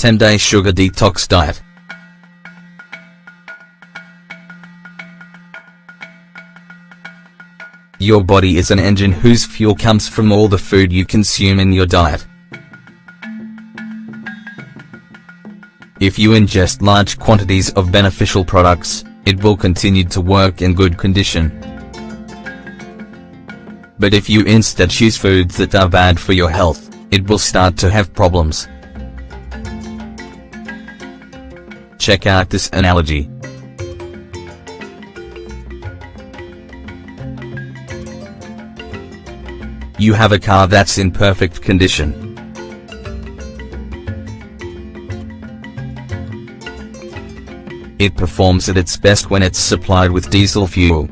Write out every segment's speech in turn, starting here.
10-day sugar detox diet. Your body is an engine whose fuel comes from all the food you consume in your diet. If you ingest large quantities of beneficial products, it will continue to work in good condition. But if you instead choose foods that are bad for your health, it will start to have problems. Check out this analogy. You have a car that's in perfect condition. It performs at its best when it's supplied with diesel fuel.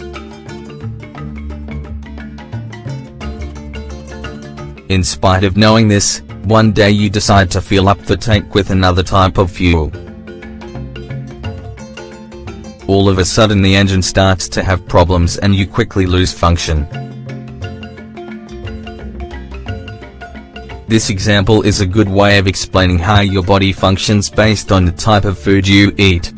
In spite of knowing this, one day you decide to fill up the tank with another type of fuel. All of a sudden the engine starts to have problems and you quickly lose function. This example is a good way of explaining how your body functions based on the type of food you eat.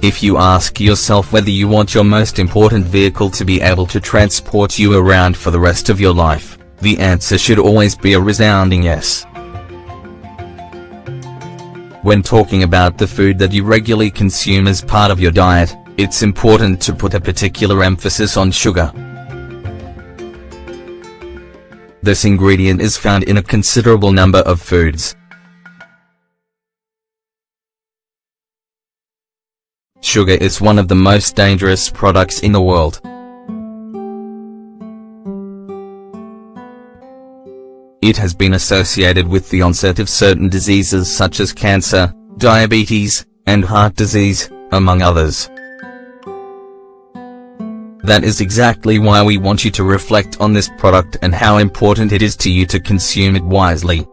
If you ask yourself whether you want your most important vehicle to be able to transport you around for the rest of your life, the answer should always be a resounding yes. When talking about the food that you regularly consume as part of your diet, it's important to put a particular emphasis on sugar. This ingredient is found in a considerable number of foods. Sugar is one of the most dangerous products in the world. It has been associated with the onset of certain diseases such as cancer, diabetes, and heart disease, among others. That is exactly why we want you to reflect on this product and how important it is to you to consume it wisely.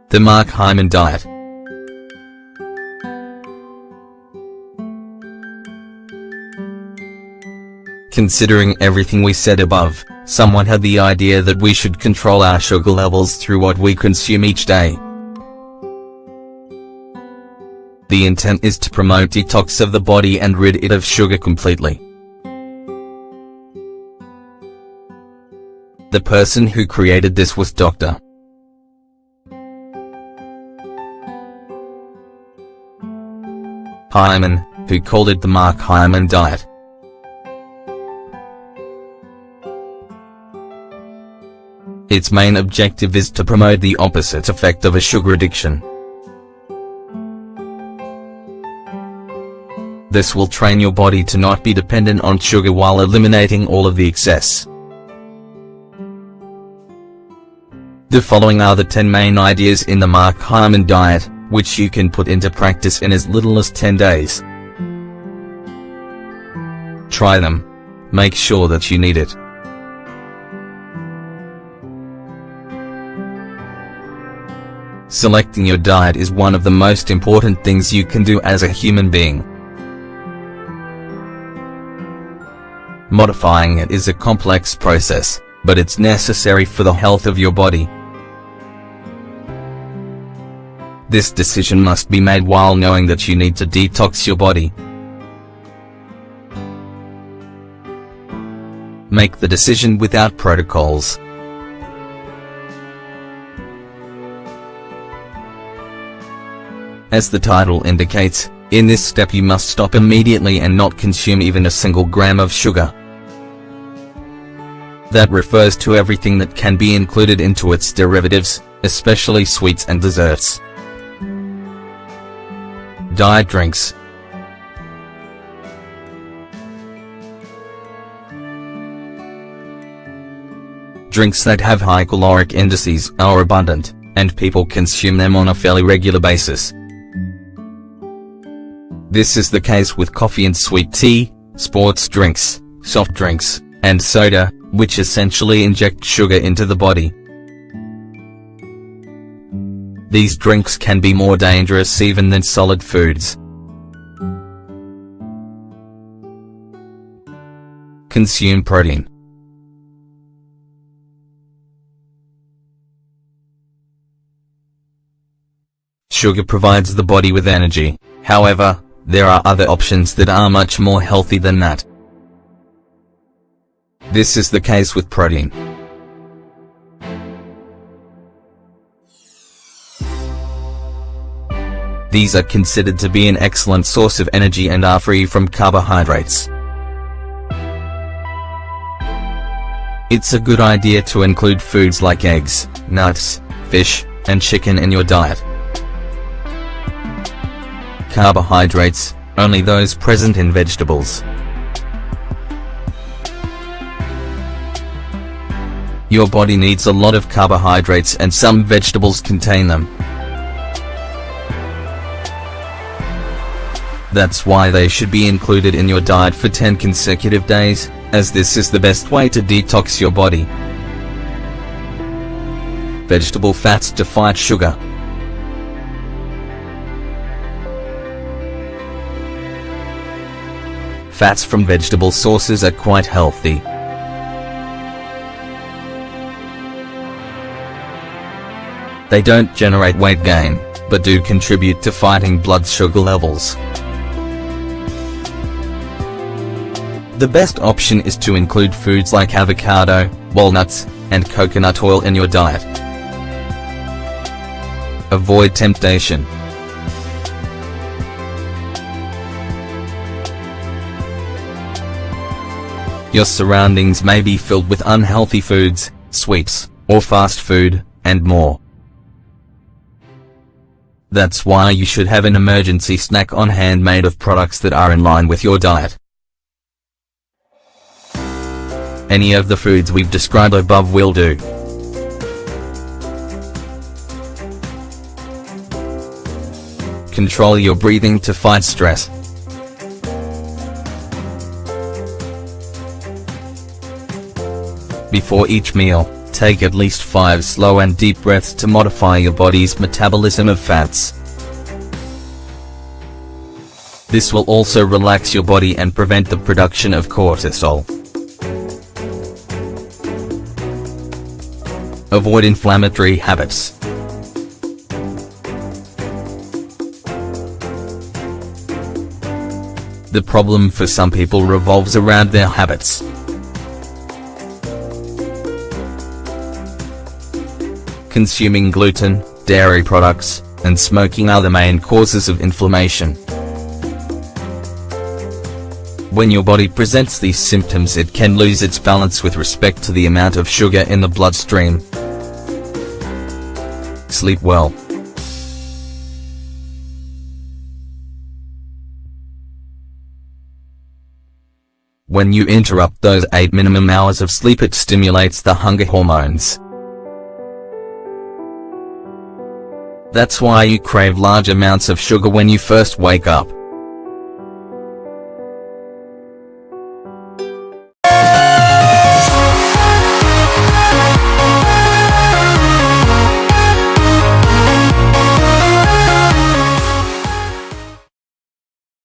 The Mark Hyman Diet. Considering everything we said above, someone had the idea that we should control our sugar levels through what we consume each day. The intent is to promote detox of the body and rid it of sugar completely. The person who created this was Dr. Hyman, who called it the Mark Hyman Diet. Its main objective is to promote the opposite effect of a sugar addiction. This will train your body to not be dependent on sugar while eliminating all of the excess. The following are the 10 main ideas in the Mark Hyman Diet, which you can put into practice in as little as 10 days. Try them. Make sure that you need it. Selecting your diet is one of the most important things you can do as a human being. Modifying it is a complex process, but it's necessary for the health of your body. This decision must be made while knowing that you need to detox your body. Make the decision without protocols. As the title indicates, in this step you must stop immediately and not consume even a single gram of sugar. That refers to everything that can be included into its derivatives, especially sweets and desserts. Diet drinks. Drinks that have high caloric indices are abundant, and people consume them on a fairly regular basis. This is the case with coffee and sweet tea, sports drinks, soft drinks, and soda, which essentially inject sugar into the body. These drinks can be more dangerous even than solid foods. Consume protein. Sugar provides the body with energy. However, there are other options that are much more healthy than that. This is the case with protein. These are considered to be an excellent source of energy and are free from carbohydrates. It's a good idea to include foods like eggs, nuts, fish, and chicken in your diet. Carbohydrates, only those present in vegetables. Your body needs a lot of carbohydrates and some vegetables contain them. That's why they should be included in your diet for 10 consecutive days, as this is the best way to detox your body. Vegetable fats to fight sugar. Fats from vegetable sources are quite healthy. They don't generate weight gain, but do contribute to fighting blood sugar levels. The best option is to include foods like avocado, walnuts, and coconut oil in your diet. Avoid temptation. Your surroundings may be filled with unhealthy foods, sweets, or fast food, and more. That's why you should have an emergency snack on hand made of products that are in line with your diet. Any of the foods we've described above will do. Control your breathing to fight stress. Before each meal, take at least 5 slow and deep breaths to modify your body's metabolism of fats. This will also relax your body and prevent the production of cortisol. Avoid inflammatory habits. The problem for some people revolves around their habits. Consuming gluten, dairy products, and smoking are the main causes of inflammation. When your body presents these symptoms, it can lose its balance with respect to the amount of sugar in the bloodstream. Sleep well. When you interrupt those 8 minimum hours of sleep, it stimulates the hunger hormones. That's why you crave large amounts of sugar when you first wake up.